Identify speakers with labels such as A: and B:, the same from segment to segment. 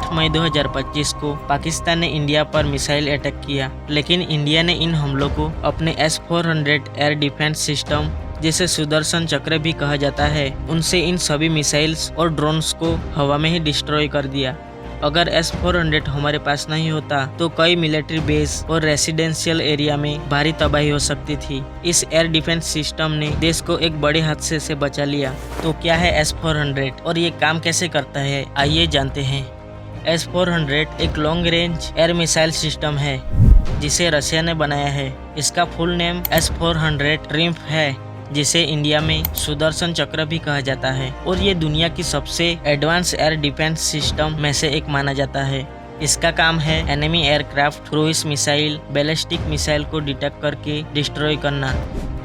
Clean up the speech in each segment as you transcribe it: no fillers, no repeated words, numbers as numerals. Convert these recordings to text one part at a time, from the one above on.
A: 8 मई 2025 को पाकिस्तान ने इंडिया पर मिसाइल अटैक किया, लेकिन इंडिया ने इन हमलों को अपने S-400 एयर डिफेंस सिस्टम, जिसे सुदर्शन चक्र भी कहा जाता है, उनसे इन सभी मिसाइल्स और ड्रोन्स को हवा में ही डिस्ट्रॉय कर दिया। अगर S-400 हमारे पास नहीं होता तो कई मिलिट्री बेस और रेसिडेंशियल एरिया में भारी तबाही हो सकती थी। इस एयर डिफेंस सिस्टम ने देश को एक बड़े हादसे से बचा लिया। तो क्या है S-400 और ये काम कैसे करता है, आइए जानते हैं। S-400 एक long range air missile system है जिसे रशिया ने बनाया है। इसका फुल नेम S-400 ट्रिम्फ है, जिसे इंडिया में सुदर्शन चक्र भी कहा जाता है, और ये दुनिया की सबसे एडवांस एयर डिफेंस सिस्टम में से एक माना जाता है। इसका काम है enemy aircraft, cruise missile, ballistic missile को डिटेक्ट करके डिस्ट्रॉय करना।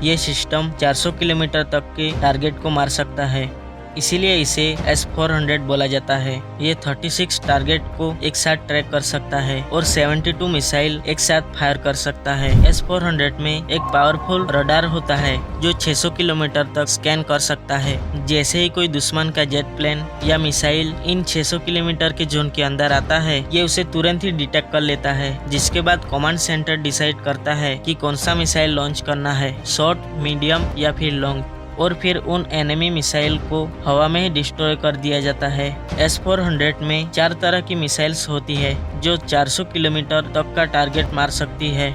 A: ये सिस्टम 400 किलोमीटर तक के टारगेट को मार सकता है, इसीलिए इसे S-400 बोला जाता है। ये 36 टारगेट को एक साथ ट्रैक कर सकता है और 72 मिसाइल एक साथ फायर कर सकता है। S-400 में एक पावरफुल रडार होता है जो 600 किलोमीटर तक स्कैन कर सकता है। जैसे ही कोई दुश्मन का जेट प्लेन या मिसाइल इन 600 किलोमीटर के जोन के अंदर आता है, ये उसे तुरंत ही डिटेक्ट कर लेता है, जिसके बाद कमांड सेंटर डिसाइड करता है कि कौन सा मिसाइल लॉन्च करना है, शॉर्ट, मीडियम या फिर लॉन्ग, और फिर उन एनिमी मिसाइल को हवा में ही डिस्ट्रॉय कर दिया जाता है। S-400 में 4 तरह की मिसाइल्स होती है जो 400 किलोमीटर तक का टारगेट मार सकती है।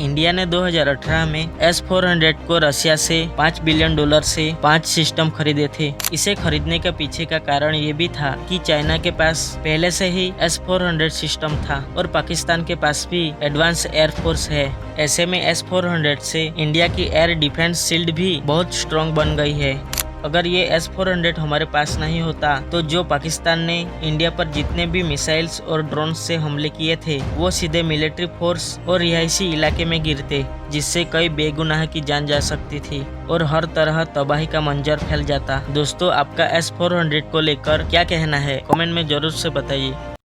A: इंडिया ने 2018 में S-400 को रशिया से $5 बिलियन से 5 सिस्टम खरीदे थे। इसे खरीदने के पीछे का कारण ये भी था कि चाइना के पास पहले से ही S-400 सिस्टम था और पाकिस्तान के पास भी एडवांस एयरफोर्स है। ऐसे में S-400 से इंडिया की एयर डिफेंस शील्ड भी बहुत स्ट्रॉन्ग बन गई है। अगर ये S-400 हमारे पास नहीं होता तो जो पाकिस्तान ने इंडिया पर जितने भी मिसाइल्स और ड्रोन से हमले किए थे, वो सीधे मिलिट्री फोर्स और रिहायशी इलाके में गिरते, जिससे कई बेगुनाह की जान जा सकती थी और हर तरह तबाही का मंजर फैल जाता। दोस्तों, आपका S-400 को लेकर क्या कहना है, कमेंट में जरूर से बताइए।